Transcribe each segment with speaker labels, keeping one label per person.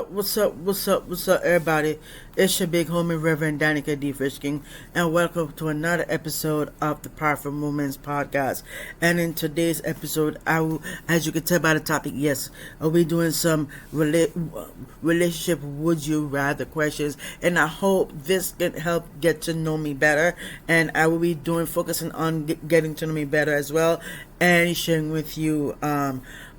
Speaker 1: what's up, everybody? It's your big homie, Reverend Danica D. Fishking, and welcome to another episode of the Powerful Movements Podcast. And in today's episode, I will, as you can tell by the topic, yes, I'll be doing some relationship would you rather questions, and I hope this can help get to know me better. And I will be focusing on getting to know me better as well, and sharing with you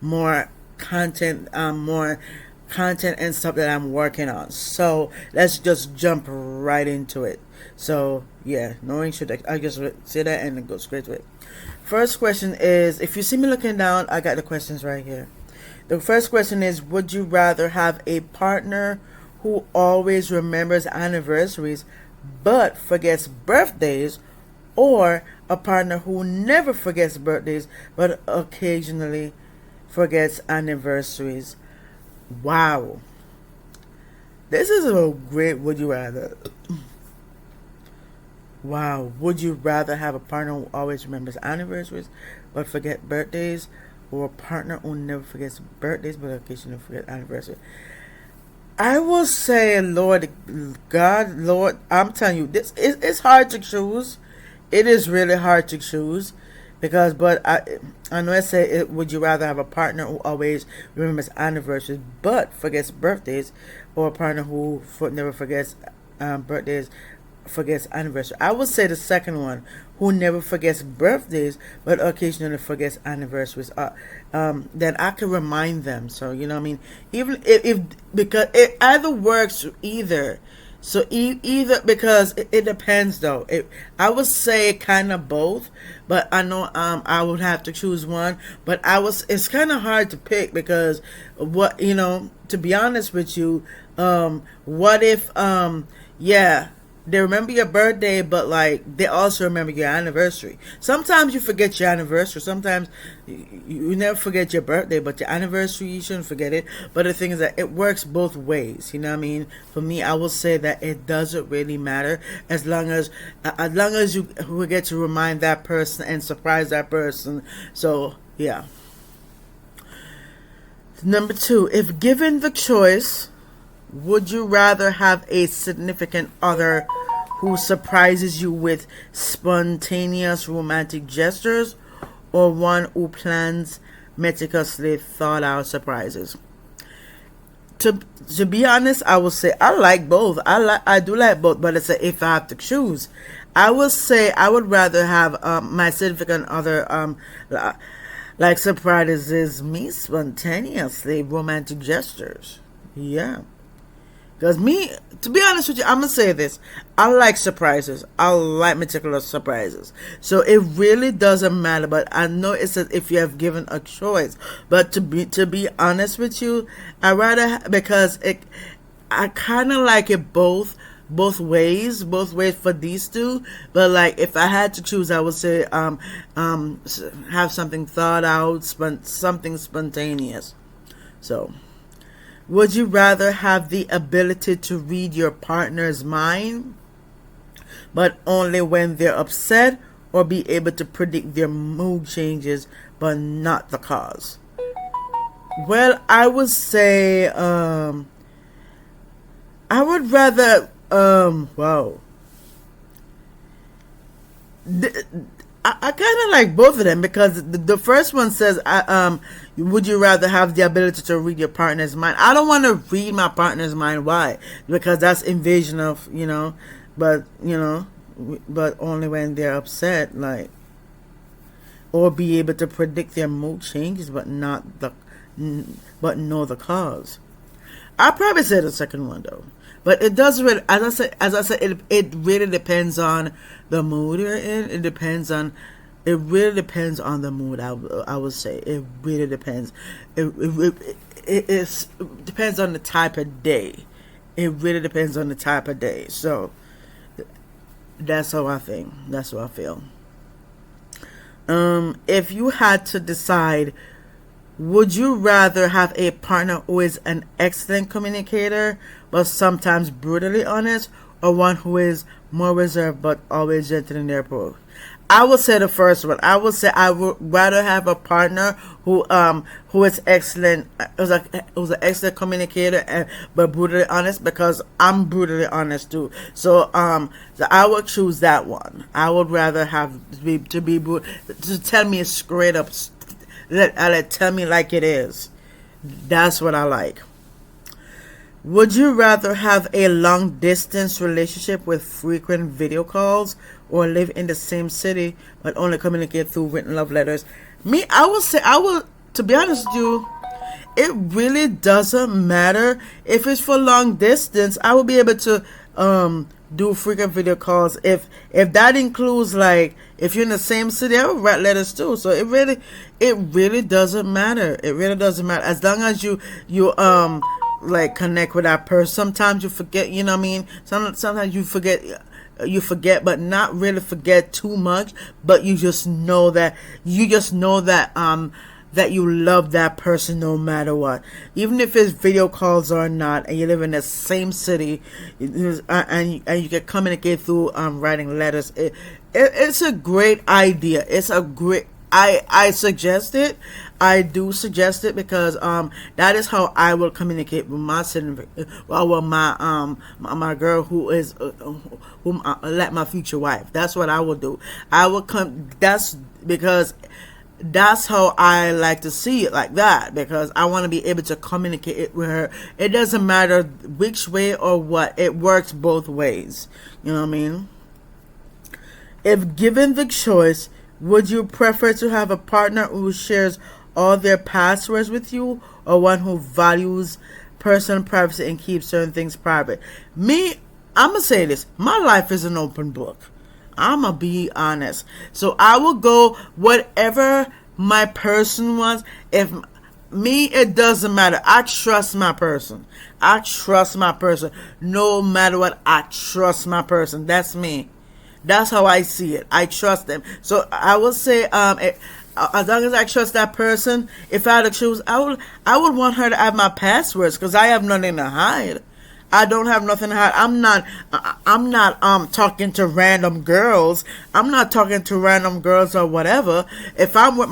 Speaker 1: more content and stuff that I'm working on. So let's just jump right into it. So yeah, knowing should I just say that and then go straight to it. First question is, if you see me looking down, I got the questions right here. The first question is, would you rather have a partner who always remembers anniversaries but forgets birthdays, or a partner who never forgets birthdays but occasionally forgets anniversaries? Wow. This is a great would you rather. Wow. Would you rather have a partner who always remembers anniversaries but forget birthdays, or a partner who never forgets birthdays but occasionally forget anniversaries? I will say, Lord, I'm telling you, it's hard to choose. It is really hard to choose. But I know I say, would you rather have a partner who always remembers anniversaries but forgets birthdays, or a partner who never forgets birthdays, forgets anniversaries? I would say the second one, who never forgets birthdays but occasionally forgets anniversaries. Then I can remind them. So you know what I mean. Even if because it either works either. So either, because it depends though. I would say kind of both, but I know I would have to choose one. But it's kind of hard to pick, because to be honest with you, what if they remember your birthday, but like they also remember your anniversary. Sometimes you forget your anniversary. Sometimes you never forget your birthday, but your anniversary, you shouldn't forget it. But the thing is that it works both ways. You know what I mean? For me, I will say that it doesn't really matter, as long as you will get to remind that person and surprise that person. So yeah. Number 2, if given the choice, would you rather have a significant other who surprises you with spontaneous romantic gestures, or one who plans meticulously thought out surprises? To be honest, I will say I like both. I do like both, but it's if I have to choose, I will say I would rather have my significant other like surprises me spontaneously romantic gestures. Yeah. Because me, to be honest with you, I'm going to say this. I like surprises. I like meticulous surprises. So it really doesn't matter. But I know it says if you have given a choice. But to be honest with you, I rather, because I kind of like it both ways for these two. But like if I had to choose, I would say have something thought out, something spontaneous. So, would you rather have the ability to read your partner's mind, but only when they're upset, or be able to predict their mood changes, but not the cause? Well, I would say, I would rather, wow. I kind of like both of them, because the first one says, would you rather have the ability to read your partner's mind? I don't want to read my partner's mind. Why? Because that's invasion of, but only when they're upset, like, or be able to predict their mood changes, but know the cause. I'll probably say the second one though. But it does really, as I said, it really depends on the mood you're in. It really depends on the mood. I would say it really depends. It depends on the type of day. It really depends on the type of day. So that's how I think. That's how I feel. If you had to decide, would you rather have a partner who is an excellent communicator but sometimes brutally honest, or one who is more reserved but always gentle in their approach? I would say the first one. I would say I would rather have a partner who is excellent, who's an excellent communicator, but brutally honest, because I'm brutally honest too. So I would choose that one. I would rather have to be brutal, to tell me straight up, tell me like it is. That's what I like. Would you rather have a long distance relationship with frequent video calls, or live in the same city but only communicate through written love letters? Me, I would say, to be honest with you, it really doesn't matter. If it's for long distance, I will be able to do frequent video calls. If that includes, like, if you're in the same city, I would write letters too. So it really doesn't matter. It really doesn't matter, as long as you like connect with that person. Sometimes you forget, you know what I mean? Sometimes you forget, but not really forget too much, but you just know that that you love that person no matter what, even if it's video calls or not, and you live in the same city, and you can communicate through writing letters. It's a great idea. It's a great, I suggest it. I do suggest it, because that is how I will communicate with my my girl whom like my future wife. That's what I will do. I will that's because that's how I like to see it, like that, because I want to be able to communicate it with her. It doesn't matter which way or what. It works both ways. You know what I mean? If given the choice, would you prefer to have a partner who shares all their passwords with you, or one who values personal privacy and keeps certain things private? Me, I'm going to say this. My life is an open book. I'm going to be honest. So I will go whatever my person wants. If me, it doesn't matter. I trust my person. No matter what, I trust my person. That's me. That's how I see it. I trust them. So I will say, as long as I trust that person, if I had to choose, I would want her to have my passwords, because I have nothing to hide. I don't have nothing to hide. I'm not talking to random girls. I'm not talking to random girls or whatever. If I'm with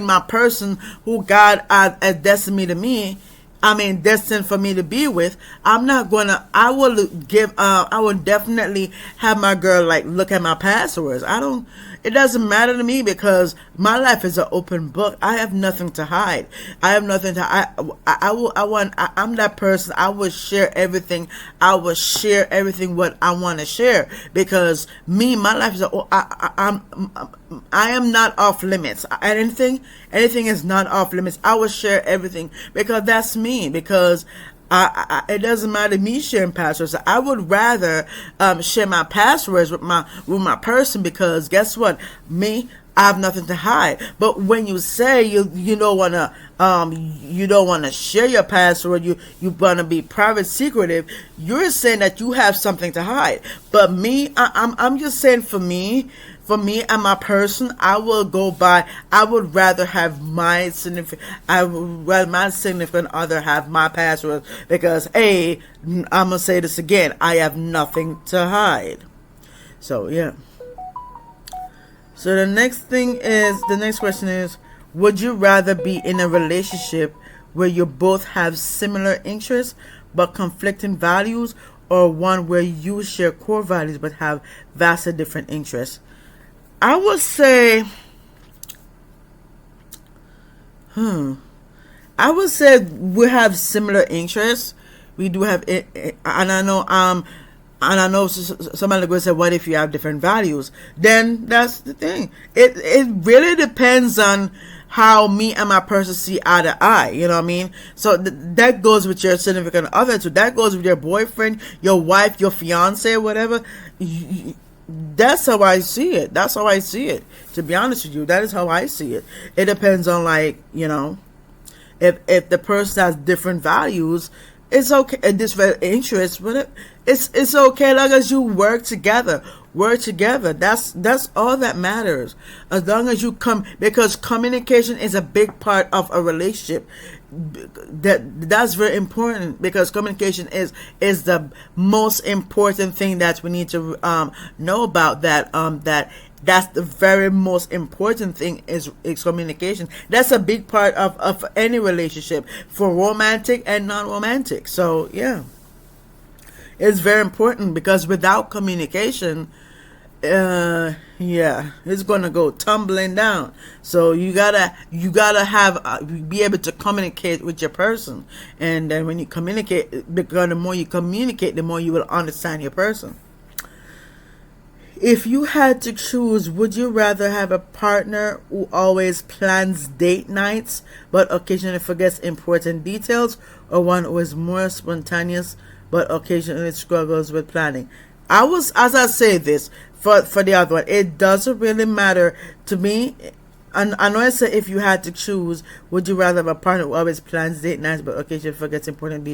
Speaker 1: my person who God has destined for me to be with, I will definitely have my girl, like, look at my passwords. It doesn't matter to me, because my life is an open book. I have nothing to hide. I'm that person. I will share everything. What I want to share, because my life is I am not off limits. Anything is not off limits. I will share everything, because that's me. Because it doesn't matter me sharing passwords. I would rather share my passwords with my person, because guess what? Me, I have nothing to hide. But when you say you don't wanna share your password, you wanna be private, secretive, you're saying that you have something to hide. But me, I'm just saying, for me and my person, I would rather have my significant other have my password, because I'm gonna say this again, I have nothing to hide. So yeah. So the next question is, would you rather be in a relationship where you both have similar interests but conflicting values, or one where you share core values but have vastly different interests? I would say, we have similar interests. We do have it, and I know somebody will say, what if you have different values? Then that's the thing. It really depends on how me and my person see eye to eye. You know what I mean? So that goes with your significant other too. That goes with your boyfriend, your wife, your fiance, whatever. That's how I see it. To be honest with you, that is how I see it. It depends on, like, if the person has different values, it's okay. Different interests, but it's okay, as long as you work together. That's all that matters. As long as you because communication is a big part of a relationship. that's very important, because communication is the most important thing that we need to know about. That's the very most important thing is communication. That's a big part of any relationship, for romantic and non-romantic. So yeah, it's very important, because without communication, it's gonna go tumbling down. So you gotta have be able to communicate with your person, and then when you communicate, because the more you communicate, the more you will understand your person. If you had to choose, would you rather have a partner who always plans date nights but occasionally forgets important details, or one who is more spontaneous but occasionally struggles with planning? As I say this, for the other one, it doesn't really matter to me. And I know I said, if you had to choose, would you rather have a partner who always plans date nights but occasionally forgets important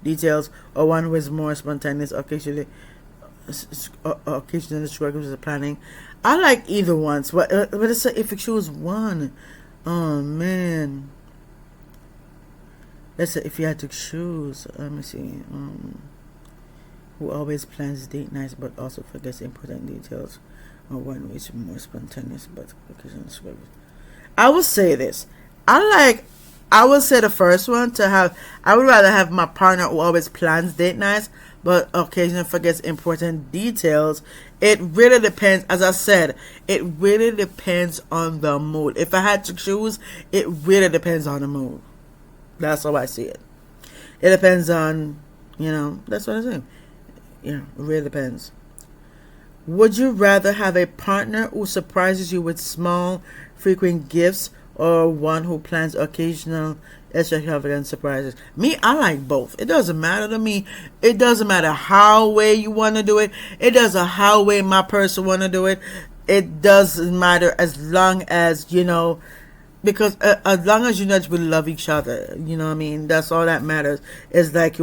Speaker 1: details, or one who is more spontaneous, occasionally struggles with planning? I like either ones, but if you choose one, oh man, let's say if you had to choose, let me see, who always plans date nights but also forgets important details, or one who is more spontaneous but occasionally struggles. I would say this. I would say the first one, I would rather have my partner who always plans date nights but occasionally forgets important details. It really depends. As I said, it really depends on the mood. If I had to choose, it really depends on the mood. That's how I see it. It depends on, that's what I'm saying. It really depends. Would you rather have a partner who surprises you with small, frequent gifts, or one who plans occasional, extravagant surprises? Me, I like both. It doesn't matter to me. It doesn't matter how way you want to do it. It doesn't how way my person want to do it. It doesn't matter, as long as, because as long as you know that we love each other, what I mean? That's all that matters. It's like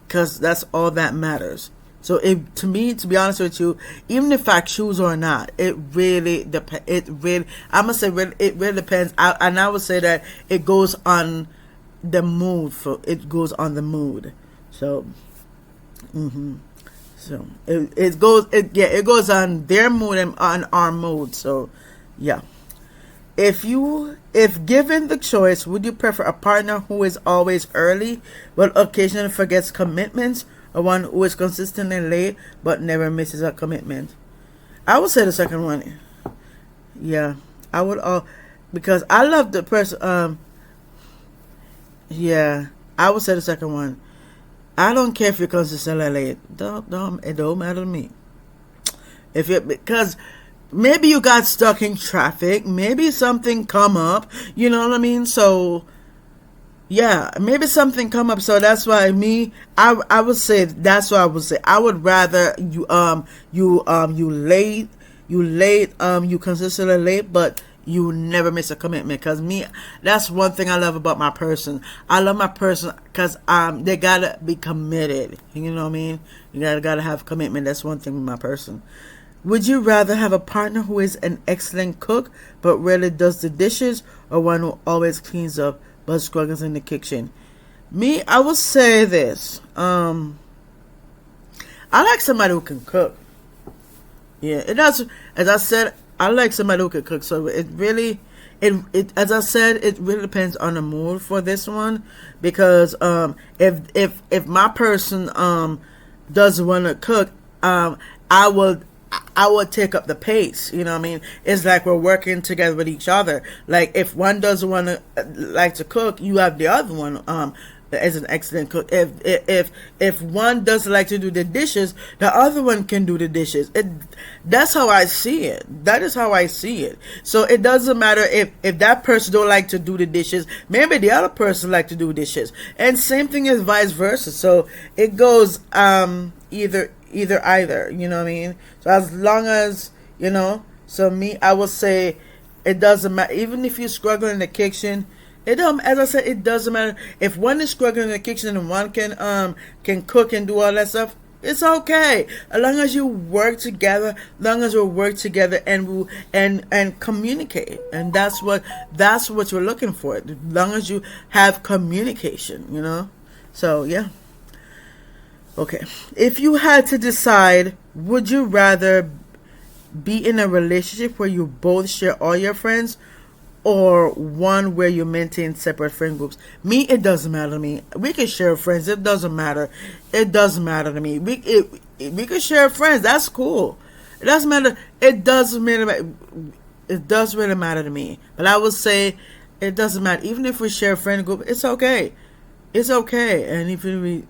Speaker 1: because that's all that matters. So to me, to be honest with you, even if I choose or not, it really depends. It really depends. I would say that it goes on the mood. It goes on the mood. So, so it goes on their mood and on our mood. So, yeah. If given the choice, would you prefer a partner who is always early but occasionally forgets commitments, or one who is consistently late but never misses a commitment? I would say the second one. Yeah, I would because I love the person. Yeah, I would say the second one. I don't care if you're consistently late. It don't matter to me. Because maybe you got stuck in traffic, maybe something come up. You know what I mean? So. Yeah, maybe something come up, so that's why I would say that's what I would say. I would rather you consistently late, but you never miss a commitment. Cause that's one thing I love about my person. I love my person because they gotta be committed. You know what I mean? You gotta have commitment. That's one thing with my person. Would you rather have a partner who is an excellent cook but rarely does the dishes, or one who always cleans up but struggles in the kitchen? Me, I would say this. I like somebody who can cook. Yeah, it does. As I said, I like somebody who can cook. So it really, as I said, it really depends on the mood for this one. Because if my person doesn't want to cook, I would take up the pace. You know what I mean? It's like we're working together with each other. Like if one doesn't want to like to cook, you have the other one as an excellent cook. If one doesn't like to do the dishes, the other one can do the dishes. That's how I see it. That is how I see it. So it doesn't matter if that person don't like to do the dishes. Maybe the other person like to do dishes, and same thing is vice versa. So it goes either. You know what I mean? So as long as, so me, I would say it doesn't matter. Even if you're struggling in the kitchen, as I said, it doesn't matter. If one is struggling in the kitchen and one can cook and do all that stuff, It's okay as long as you work together. As long as we work together and communicate, and that's what you're looking for. As long as you have communication, So yeah. Okay. If you had to decide, would you rather be in a relationship where you both share all your friends, or one where you maintain separate friend groups? Me, it doesn't matter to me. We can share friends. It doesn't matter. It doesn't matter to me. We can share friends. That's cool. It doesn't matter. It doesn't matter. It does really matter to me. But I would say it doesn't matter. Even if we share a friend group, it's okay. It's okay. And if we,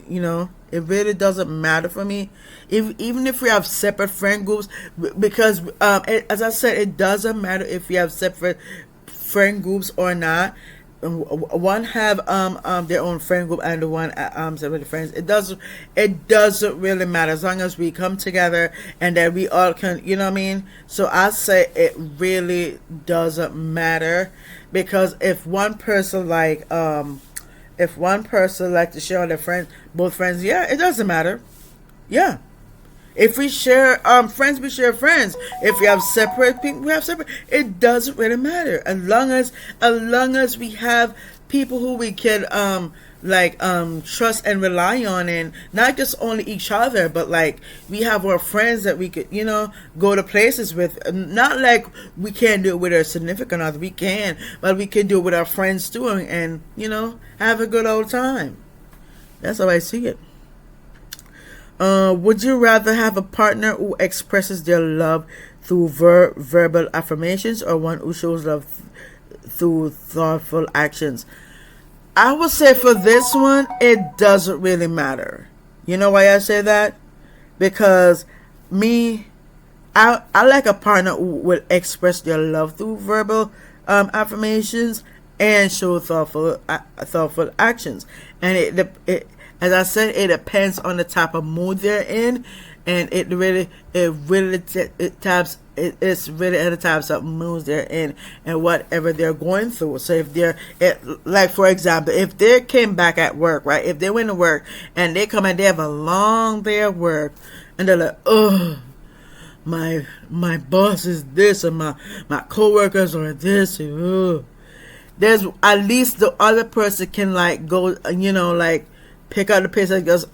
Speaker 1: it really doesn't matter for me. Even if we have separate friend groups, because as I said, it doesn't matter if we have separate friend groups or not. One have their own friend group and the one separate friends. It doesn't really matter as long as we come together and that we all can, So I say it really doesn't matter, because if one person like to share all their friends, both friends, yeah, it doesn't matter. Yeah. If we share friends, we share friends. If we have separate people, we have separate. It doesn't really matter as long as we have people who we can trust and rely on, and not just only each other, but like we have our friends that we could go to places with. Not like we can't do it with our significant other. We can, but we can do it with our friends too, and have a good old time. That's how I see it. Would you rather have a partner who expresses their love through verbal affirmations, or one who shows love through thoughtful actions? I would say for this one, it doesn't really matter. You know why I say that? Because I like a partner who will express their love through verbal affirmations and show thoughtful actions. And it as I said, it depends on the type of mood they're in, and it's really at the types of moods they're in and whatever they're going through. So if like for example, if they came back at work, right? If they went to work and they come and they have a long day at work, and they're like, oh, my boss is this, and my coworkers are this, and there's at least the other person can like go, pick out the pace and just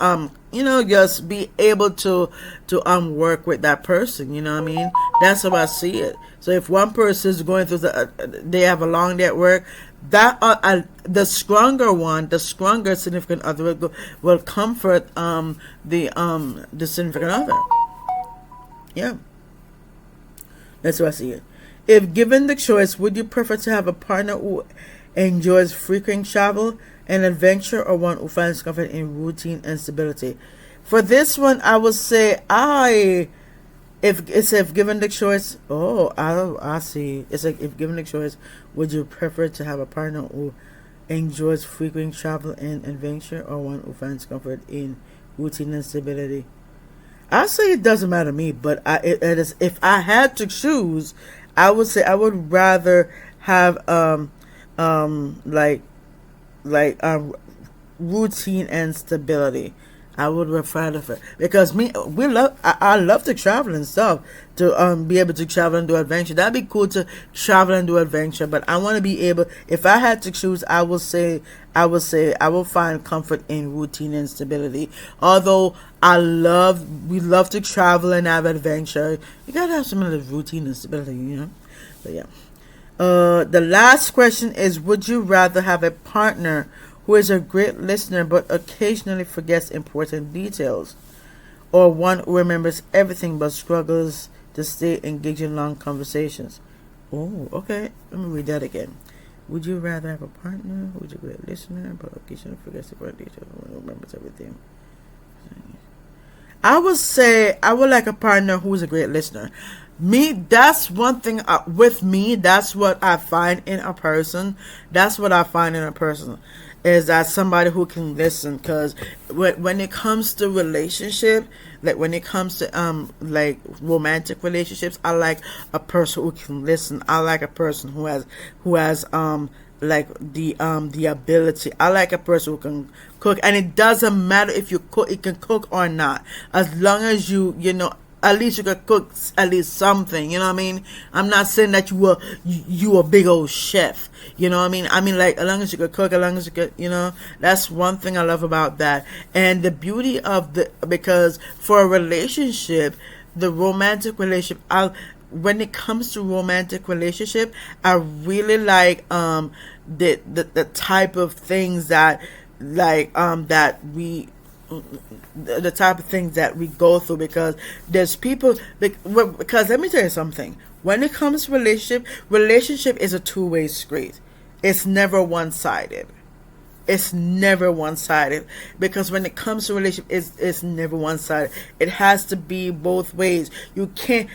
Speaker 1: just be able to work with that person. You know what I mean? That's how I see it. So if one person is going through they have a long day at work, that the stronger significant other will comfort the significant other. Yeah, that's how I see it. If given the choice, would you prefer to have a partner who enjoys frequent travel and adventure, or one who finds comfort in routine and stability? For this one, I would say if given the choice, I see. It's like, if given the choice, would you prefer to have a partner who enjoys frequent travel and adventure, or one who finds comfort in routine and stability? I say it doesn't matter to me, but if I had to choose, I would say I would rather have routine and stability. I would refer to it because I love to travel and stuff, to be able to travel and do adventure. That'd be cool to travel and do adventure, but I want to be able, if I had to choose, I will find comfort in routine and stability. Although we love to travel and have adventure, you gotta have some of the routine and stability, But yeah. The last question is, would you rather have a partner who is a great listener but occasionally forgets important details, or one who remembers everything but struggles to stay engaged in long conversations? Oh, okay. Let me read that again. Would you rather have a partner who is a great listener but occasionally forgets important details, or remembers everything? I would say I would like a partner who is a great listener. That's one thing with me. That's what I find in a person. Is that somebody who can listen. Because when it comes to relationship, like when it comes to romantic relationships, I like a person who can listen. I like a person who has like the ability. I like a person who can cook, and it doesn't matter if you cook, you can cook or not, as long as you know, at least you can cook at least something, you know what I mean? I'm not saying that you a big old chef, you know what I mean? I mean, like, as long as you can cook, as long as you can, you know, that's one thing I love about that. And the beauty of because for a relationship, the romantic relationship, when it comes to romantic relationship, I really like the type of things that, like, that we, the type of things that we go through, because there's people, because let me tell you something, when it comes to relationship is a two-way street. It's never one-sided. It's never one-sided, because when it comes to relationship, it's never one-sided. It has to be both ways. You can't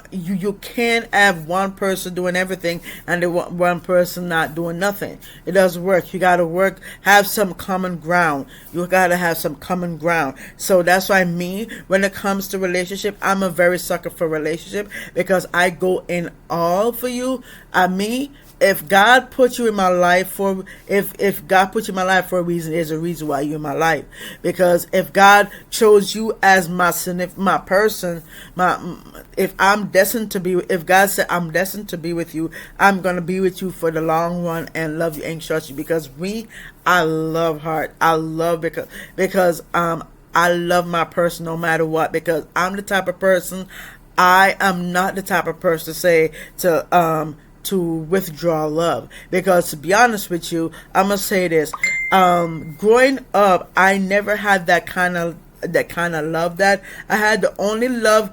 Speaker 1: you can't have one person doing everything and the one person not doing nothing. It doesn't work. You gotta have some common ground. You gotta have some common ground. So that's why when it comes to relationship, I'm a very sucker for relationship, because I go in all for you. If God put you in my life if God put you in my life for a reason, there's a reason why you're in my life. Because if God chose you as my person, if God said I'm destined to be with you, I'm gonna be with you for the long run and love you and trust you. Because I love heart. I love because I love my person no matter what. Because I'm the type of person. I am not the type of person to withdraw love, because to be honest with you, I'm gonna say this, growing up, I never had that kind of love that I had. The only love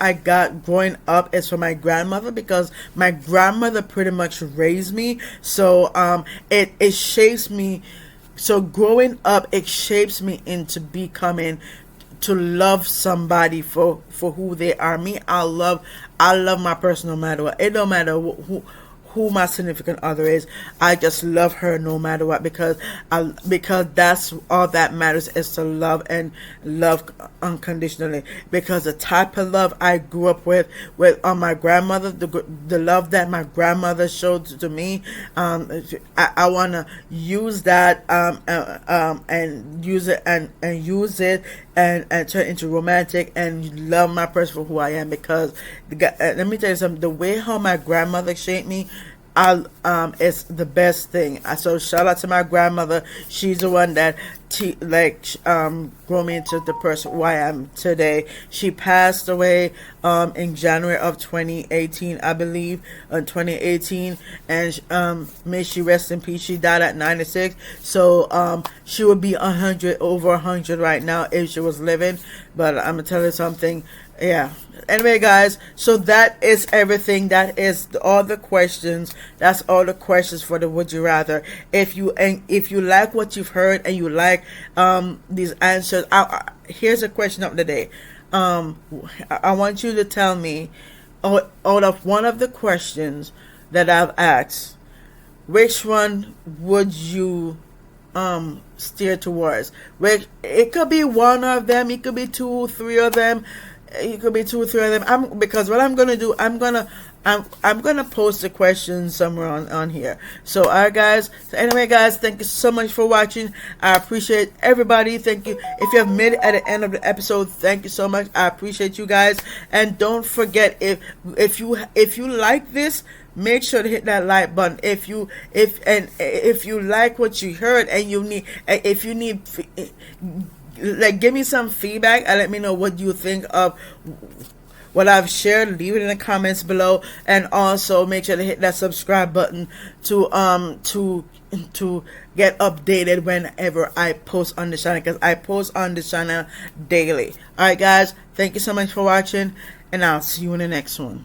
Speaker 1: I got growing up is from my grandmother, because my grandmother pretty much raised me. So it shapes me. So growing up, it shapes me into becoming, to love somebody for who they are. I love my person no matter what. It don't matter who my significant other is. I just love her no matter what, because that's all that matters, is to love, and love unconditionally. Because the type of love I grew up with my grandmother, the love that my grandmother showed to me, I want to use that and use it and use it and turn into romantic and love my person for who I am. Because let me tell you something, the way how my grandmother shaped me, it's the best thing. So shout out to my grandmother. She's the one that grew me into the person who I am today. She passed away in January of 2018, I believe, in 2018, and may she rest in peace. She died at 96, so she would be over 100 right now if she was living. But I'm gonna tell you something. Yeah. Anyway, guys, so that is everything. That is all the questions. That's all the questions for the Would You Rather. If you like what you've heard and you like these answers, here's a question of the day. I want you to tell me, out of one of the questions that I've asked, which one would you steer towards? It could be one of them. It could be two, three of them. It could be two or three of them. Because what I'm gonna do, I'm gonna post the questions somewhere on here. So alright, guys. So anyway, guys, thank you so much for watching. I appreciate everybody. Thank you. If you have made it at the end of the episode, thank you so much. I appreciate you guys. And don't forget, if you like this, make sure to hit that like button. If you like what you heard and if you need, like, give me some feedback and let me know what you think of what I've shared. Leave it in the comments below, and also make sure to hit that subscribe button to get updated whenever I post on the channel, because I post on the channel daily. Alright, guys, thank you so much for watching, and I'll see you in the next one.